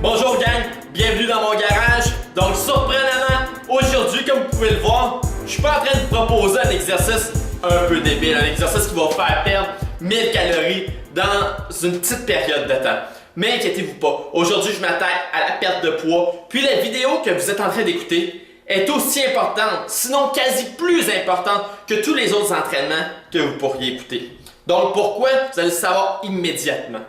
Bonjour gang, bienvenue dans mon garage. Donc surprenamment, aujourd'hui comme vous pouvez le voir, je suis pas en train de proposer un exercice un peu débile, un exercice qui va vous faire perdre 1000 calories dans une petite période de temps. Mais inquiétez-vous pas, aujourd'hui je m'attaque à la perte de poids, puis la vidéo que vous êtes en train d'écouter est aussi importante, sinon quasi plus importante que tous les autres entraînements que vous pourriez écouter. Donc pourquoi? Vous allez le savoir immédiatement.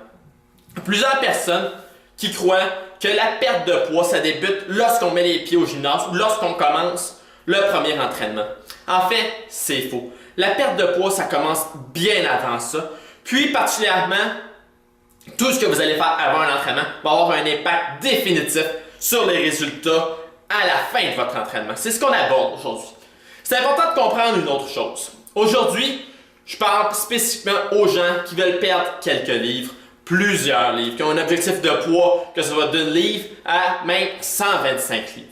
Plusieurs personnes qui croient que la perte de poids, ça débute lorsqu'on met les pieds au gymnase ou lorsqu'on commence le premier entraînement. En fait, c'est faux. La perte de poids, ça commence bien avant ça. Puis, particulièrement, tout ce que vous allez faire avant un entraînement va avoir un impact définitif sur les résultats à la fin de votre entraînement. C'est ce qu'on aborde aujourd'hui. C'est important de comprendre une autre chose. Aujourd'hui, je parle spécifiquement aux gens qui veulent perdre quelques livres, plusieurs livres, qui ont un objectif de poids, que ce soit d'une livre à même 125 livres.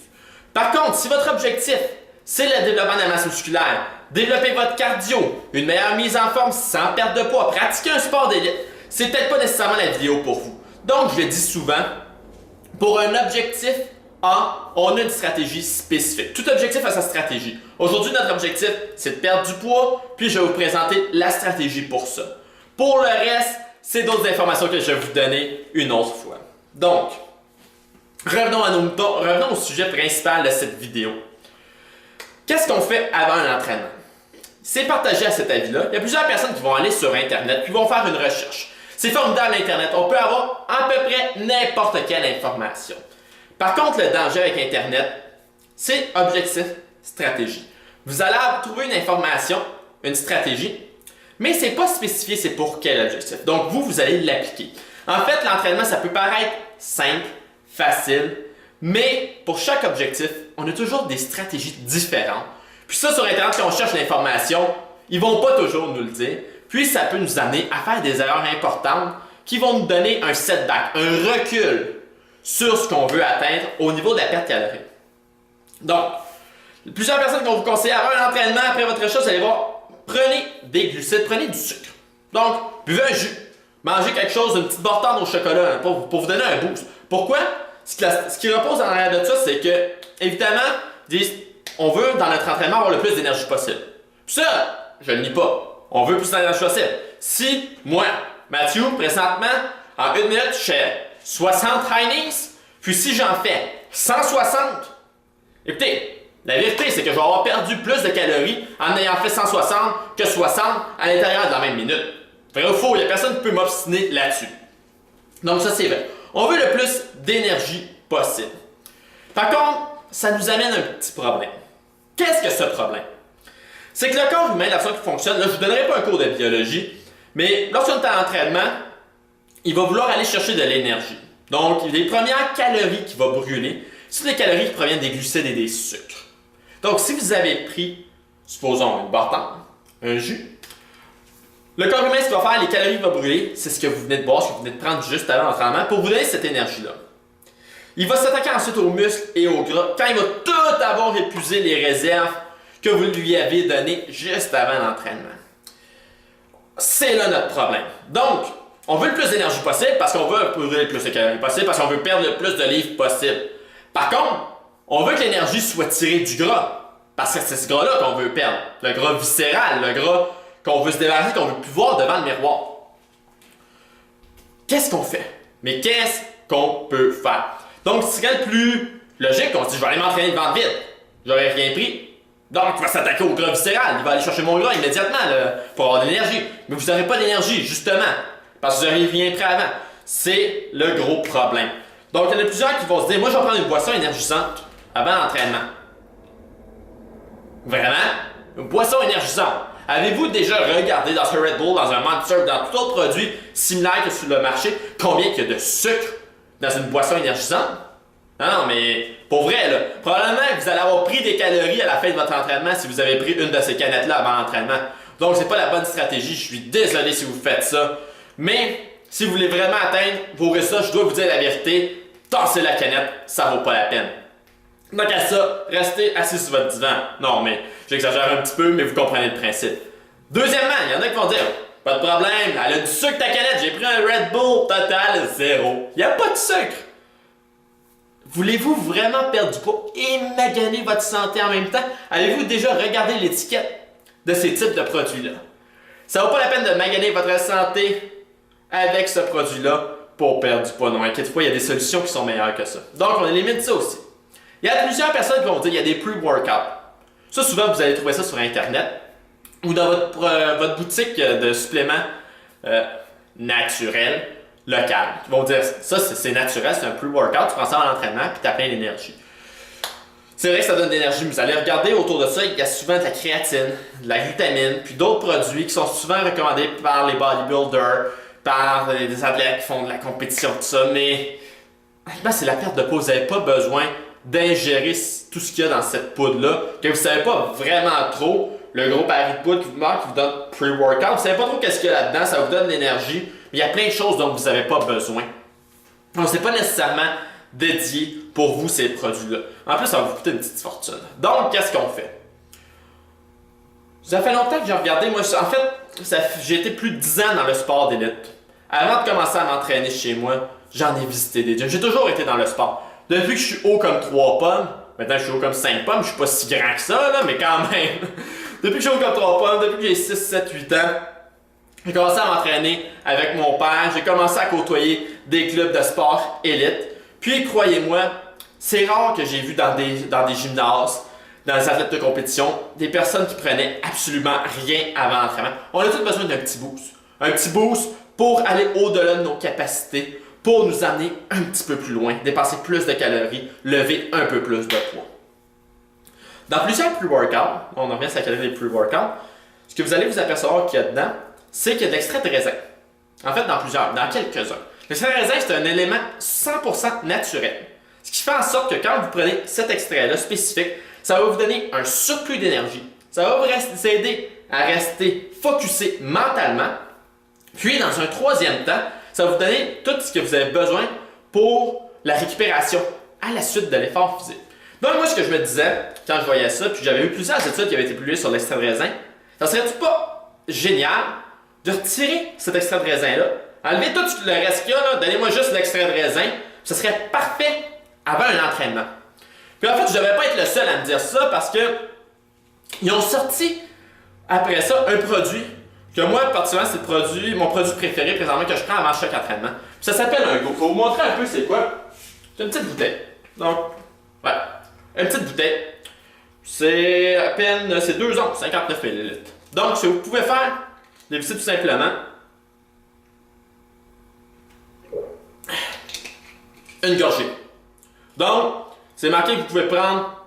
Par contre, si votre objectif, c'est le développement de la masse musculaire, développer votre cardio, une meilleure mise en forme sans perte de poids, pratiquer un sport d'élite, c'est peut-être pas nécessairement la vidéo pour vous. Donc, je le dis souvent, pour un objectif A, on a une stratégie spécifique. Tout objectif a sa stratégie. Aujourd'hui, notre objectif, c'est de perdre du poids, puis je vais vous présenter la stratégie pour ça. Pour le reste, c'est d'autres informations que je vais vous donner une autre fois. Donc, revenons à nos moutons, revenons au sujet principal de cette vidéo. Qu'est-ce qu'on fait avant un entraînement? C'est partagé à cet avis-là. Il y a plusieurs personnes qui vont aller sur Internet, qui vont faire une recherche. C'est formidable Internet, on peut avoir à peu près n'importe quelle information. Par contre, le danger avec Internet, c'est objectif, stratégie. Vous allez trouver une information, une stratégie, mais ce n'est pas spécifié c'est pour quel objectif. Donc vous allez l'appliquer. En fait, l'entraînement, ça peut paraître simple, facile, mais pour chaque objectif, on a toujours des stratégies différentes. Puis ça, sur Internet, quand on cherche l'information, ils ne vont pas toujours nous le dire. Puis ça peut nous amener à faire des erreurs importantes qui vont nous donner un setback, un recul sur ce qu'on veut atteindre au niveau de la perte calorique. Donc, plusieurs personnes vont vous conseiller avant un entraînement, après votre recherche, vous allez voir, prenez des glucides, prenez du sucre. Donc, buvez un jus, mangez quelque chose, une petite bortade au chocolat pour vous donner un boost. Pourquoi? Ce qui repose en arrière de ça, c'est que, évidemment, ils disent, on veut dans notre entraînement avoir le plus d'énergie possible. Puis ça, je ne le nie pas. On veut plus d'énergie possible. Si, moi, Mathieu, présentement, en 1 minute, je fais 60 high knees, puis si j'en fais 160, écoutez, la vérité, c'est que je vais avoir perdu plus de calories en ayant fait 160 que 60 à l'intérieur de la même minute. Vrai ou faux, il n'y a personne qui peut m'obstiner là-dessus. Donc ça, c'est vrai. On veut le plus d'énergie possible. Par contre, ça nous amène un petit problème. Qu'est-ce que ce problème? C'est que le corps humain, la façon qu'il fonctionne, là, je ne vous donnerai pas un cours de biologie, mais lorsqu'on est en entraînement, il va vouloir aller chercher de l'énergie. Donc, les premières calories qu'il va brûler, c'est les calories qui proviennent des glucides et des sucres. Donc, si vous avez pris, supposons, une bartende, un jus, le corps humain, ce qu'il va faire, les calories qu'il va brûler, c'est ce que vous venez de boire, ce que vous venez de prendre juste avant l'entraînement pour vous donner cette énergie-là. Il va s'attaquer ensuite aux muscles et aux gras quand il va tout avoir épuisé les réserves que vous lui avez données juste avant l'entraînement. C'est là notre problème. Donc, on veut le plus d'énergie possible parce qu'on veut brûler le plus de calories possible, parce qu'on veut perdre le plus de livres possible. Par contre, on veut que l'énergie soit tirée du gras. Parce que c'est ce gras-là qu'on veut perdre. Le gras viscéral, le gras qu'on veut se débarrasser, qu'on veut plus voir devant le miroir. Qu'est-ce qu'on fait? Mais qu'est-ce qu'on peut faire? Donc, ce serait le plus logique, on se dit, je vais aller m'entraîner de ventre vide. J'aurais rien pris. Donc, il va s'attaquer au gras viscéral. Il va aller chercher mon gras immédiatement là, pour avoir de l'énergie. Mais vous n'aurez pas d'énergie, justement, parce que vous n'aurez rien pris avant. C'est le gros problème. Donc, il y en a plusieurs qui vont se dire, moi, je vais prendre une boisson énergisante avant l'entraînement. Vraiment? Une boisson énergisante. Avez-vous déjà regardé dans un Red Bull, dans un Monster, dans tout autre produit similaire que sur le marché, combien il y a de sucre dans une boisson énergisante? Non, mais pour vrai, là, probablement que vous allez avoir pris des calories à la fin de votre entraînement si vous avez pris une de ces canettes-là avant l'entraînement. Donc, c'est pas la bonne stratégie. Je suis désolé si vous faites ça. Mais, si vous voulez vraiment atteindre vos résultats, je dois vous dire la vérité, tassez la canette, ça vaut pas la peine. Donc à ça, restez assis sur votre divan. Non, mais j'exagère un petit peu, mais vous comprenez le principe. Deuxièmement, il y en a qui vont dire, pas de problème, elle a du sucre ta canette, j'ai pris un Red Bull, total, 0. Il n'y a pas de sucre. Voulez-vous vraiment perdre du poids et maganer votre santé en même temps? Avez-vous déjà regardé l'étiquette de ces types de produits-là? Ça vaut pas la peine de maganer votre santé avec ce produit-là pour perdre du poids. Non, inquiétez-vous pas, il y a des solutions qui sont meilleures que ça. Donc, on élimine ça aussi. Il y a plusieurs personnes qui vont dire qu'il y a des pre-workouts. Ça, souvent, vous allez trouver ça sur Internet ou dans votre boutique de suppléments naturels local. Ils vont dire ça, c'est naturel, c'est un pre-workout, tu prends ça à l'entraînement puis tu as plein d'énergie. C'est vrai que ça donne de l'énergie, mais vous allez regarder autour de ça, il y a souvent de la créatine, de la glutamine, puis d'autres produits qui sont souvent recommandés par les bodybuilders, par des athlètes qui font de la compétition, tout ça, mais c'est la perte de poids. Vous n'avez pas besoin d'ingérer tout ce qu'il y a dans cette poudre-là, que vous ne savez pas vraiment trop. Le gros pari de poudre qui vous donne pre-workout, vous ne savez pas trop qu'est-ce qu'il y a là-dedans, ça vous donne de l'énergie, mais il y a plein de choses dont vous n'avez pas besoin. Donc, ce n'est pas nécessairement dédié pour vous ces produits-là. En plus, ça va vous coûter une petite fortune. Donc, qu'est-ce qu'on fait? Ça fait longtemps que j'ai regardé, moi, en fait, j'ai été plus de 10 ans dans le sport d'élite. Avant de commencer à m'entraîner chez moi, j'en ai visité des gyms. J'ai toujours été dans le sport. Depuis que je suis haut comme 3 pommes, maintenant je suis haut comme 5 pommes, je suis pas si grand que ça, là, mais quand même. Depuis que je suis haut comme 3 pommes, depuis que j'ai 6, 7, 8 ans, j'ai commencé à m'entraîner avec mon père, j'ai commencé à côtoyer des clubs de sport élite. Puis, croyez-moi, c'est rare que j'ai vu dans des gymnases, dans les athlètes de compétition, des personnes qui prenaient absolument rien avant l'entraînement. On a tous besoin d'un petit boost. Un petit boost pour aller au-delà de nos capacités, pour nous amener un petit peu plus loin, dépenser plus de calories, lever un peu plus de poids. Dans plusieurs pre-workouts, on en revient à la catégorie des pre-workouts, ce que vous allez vous apercevoir qu'il y a dedans, c'est qu'il y a de l'extrait de raisin. En fait, dans quelques-uns. L'extrait de raisin, c'est un élément 100% naturel. Ce qui fait en sorte que quand vous prenez cet extrait-là spécifique, ça va vous donner un surplus d'énergie. Ça va vous aider à rester focusé mentalement. Puis, dans un troisième temps, ça va vous donner tout ce que vous avez besoin pour la récupération à la suite de l'effort physique. Donc, moi, ce que je me disais quand je voyais ça, puis j'avais vu plusieurs études qui avaient été publiées sur l'extrait de raisin, ça serait-tu pas génial de retirer cet extrait de raisin-là, enlever tout le reste qu'il y a, donnez-moi juste l'extrait de raisin, ce serait parfait avant un entraînement. Puis en fait, je ne devais pas être le seul à me dire ça parce que ils ont sorti après ça un produit que moi, particulièrement, c'est mon produit préféré présentement que je prends avant chaque entraînement. Puis ça s'appelle un Go. Je vais vous montrer un peu c'est quoi. C'est une petite bouteille. Donc, ouais, une petite bouteille. C'est à peine, c'est 2 onces, 59 ml. Donc, ce que vous pouvez faire, dévisser tout simplement une gorgée. Donc, c'est marqué que vous pouvez prendre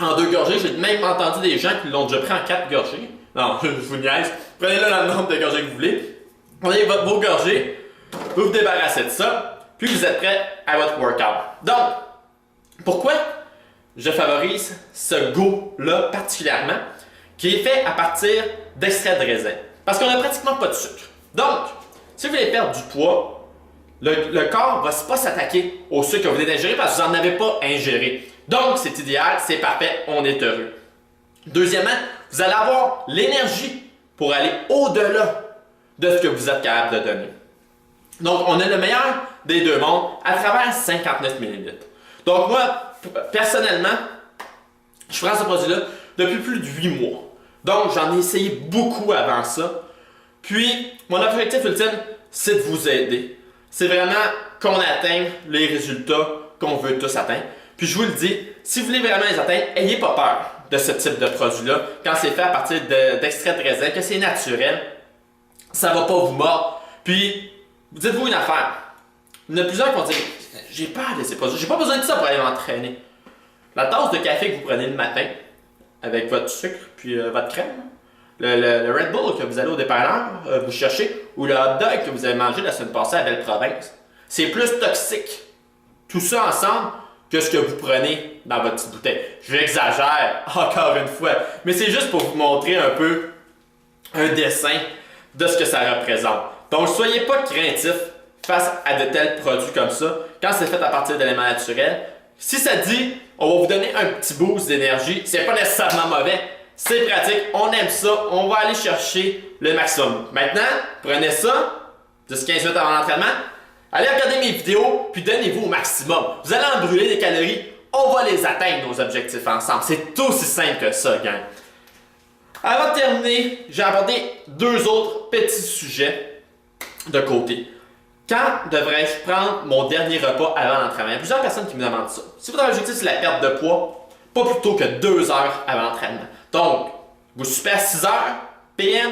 en 2 gorgées. J'ai même entendu des gens qui l'ont déjà pris en 4 gorgées. Non, je vous niaise. Prenez-le dans le nombre de gorgées que vous voulez. Prenez vos gorgées, vous vous débarrassez de ça, puis vous êtes prêt à votre workout. Donc, pourquoi je favorise ce Go-là particulièrement, qui est fait à partir d'extrait de raisin? Parce qu'on n'a pratiquement pas de sucre. Donc, si vous voulez perdre du poids, le corps ne va pas s'attaquer au sucre que vous venez d'ingérer parce que vous n'en avez pas ingéré. Donc, c'est idéal, c'est parfait, on est heureux. Deuxièmement, vous allez avoir l'énergie pour aller au-delà de ce que vous êtes capable de donner. Donc, on a le meilleur des deux mondes à travers 59 ml. Donc, moi, personnellement, je prends ce produit-là depuis plus de 8 mois. Donc, j'en ai essayé beaucoup avant ça. Puis, mon objectif ultime, c'est de vous aider. C'est vraiment qu'on atteigne les résultats qu'on veut tous atteindre. Puis, je vous le dis, si vous voulez vraiment les atteindre, n'ayez pas peur de ce type de produit-là. Quand c'est fait à partir d'extrait de raisin, que c'est naturel, ça ne va pas vous mordre. Puis, dites-vous une affaire. Il y en a plusieurs qui vont dire « J'ai peur de ces produits, j'ai pas besoin de ça pour aller m'entraîner. » La tasse de café que vous prenez le matin, avec votre sucre puis votre crème, le Red Bull que vous allez au dépanneur vous cherchez, ou le hot dog que vous avez mangé la semaine passée à Belle-Province, c'est plus toxique. Tout ça ensemble que ce que vous prenez dans votre petite bouteille. J'exagère encore une fois, mais c'est juste pour vous montrer un peu un dessin de ce que ça représente. Donc, soyez pas craintifs face à de tels produits comme ça, quand c'est fait à partir d'éléments naturels. Si ça dit, on va vous donner un petit boost d'énergie, c'est pas nécessairement mauvais, c'est pratique, on aime ça, on va aller chercher le maximum. Maintenant, prenez ça, 10-15 minutes avant l'entraînement, Allez regarder mes vidéos, puis donnez-vous au maximum. Vous allez en brûler des calories, on va les atteindre, nos objectifs ensemble. C'est aussi simple que ça, gang. Avant de terminer, j'ai abordé 2 autres petits sujets de côté. Quand devrais-je prendre mon dernier repas avant l'entraînement? Il y a plusieurs personnes qui me demandent ça. Si votre objectif c'est la perte de poids, pas plus tôt que 2 heures avant l'entraînement. Donc, vous soupez à 6 heures PM,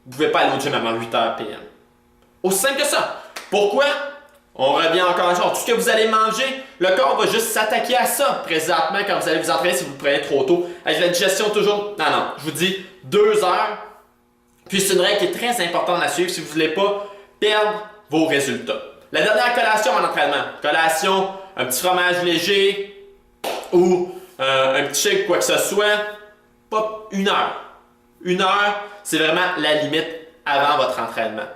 vous ne pouvez pas aller au gym avant 8 heures PM. Aussi simple que ça. Pourquoi? On revient encore à ça. Tout ce que vous allez manger, le corps va juste s'attaquer à ça présentement quand vous allez vous entraîner si vous le prenez trop tôt. Avec la digestion toujours. Non, je vous dis 2 heures. Puis c'est une règle qui est très importante à suivre si vous ne voulez pas perdre vos résultats. La dernière collation en entraînement. Collation, un petit fromage léger ou un petit shake, quoi que ce soit. Pas 1 heure. 1 heure, c'est vraiment la limite avant votre entraînement.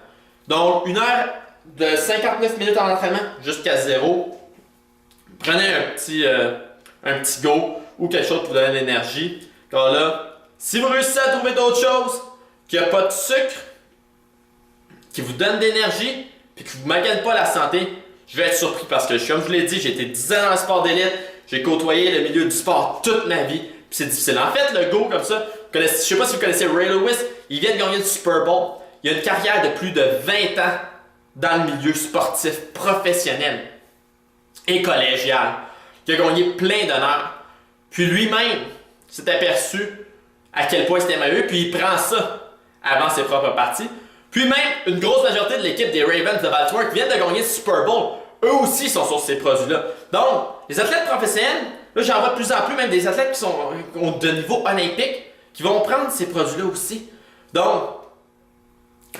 Donc, 1 heure de 59 minutes en entraînement jusqu'à 0. Prenez un petit go ou quelque chose pour vous donner de l'énergie. Car là, si vous réussissez à trouver d'autres choses, qu'il n'y a pas de sucre, qui vous donne de l'énergie, puis qui ne vous magane pas la santé, je vais être surpris parce que, comme je vous l'ai dit, j'ai été 10 ans dans le sport d'élite, j'ai côtoyé le milieu du sport toute ma vie, puis c'est difficile. En fait, le go comme ça, je ne sais pas si vous connaissez Ray Lewis, il vient de gagner le Super Bowl. Il a une carrière de plus de 20 ans dans le milieu sportif professionnel et collégial. Il a gagné plein d'honneurs. Puis lui-même s'est aperçu à quel point c'était merveilleux, puis il prend ça avant ses propres parties. Puis même, une grosse majorité de l'équipe des Ravens de Baltimore qui viennent de gagner le Super Bowl, eux aussi sont sur ces produits-là. Donc, les athlètes professionnels, là j'en vois de plus en plus, même des athlètes qui ont de niveau olympique, qui vont prendre ces produits-là aussi. Donc,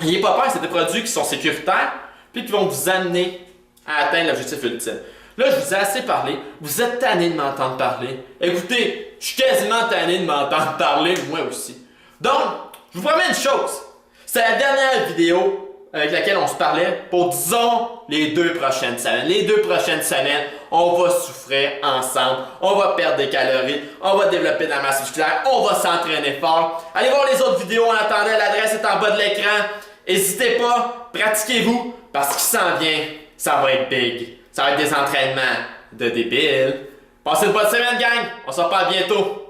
n'ayez pas peur, c'est des produits qui sont sécuritaires, puis qui vont vous amener à atteindre l'objectif ultime. Là, je vous ai assez parlé, vous êtes tanné de m'entendre parler. Écoutez, je suis quasiment tanné de m'entendre parler, moi aussi. Donc, je vous promets une chose. C'est la dernière vidéo avec laquelle on se parlait pour, disons, les 2 prochaines semaines. Les 2 prochaines semaines, on va souffrir ensemble, on va perdre des calories, on va développer de la masse musculaire, on va s'entraîner fort. Allez voir les autres vidéos en attendant, l'adresse est en bas de l'écran. N'hésitez pas, pratiquez-vous, parce qu'il s'en vient, ça va être big. Ça va être des entraînements de débiles. Passez une bonne semaine, gang! On se reparle bientôt!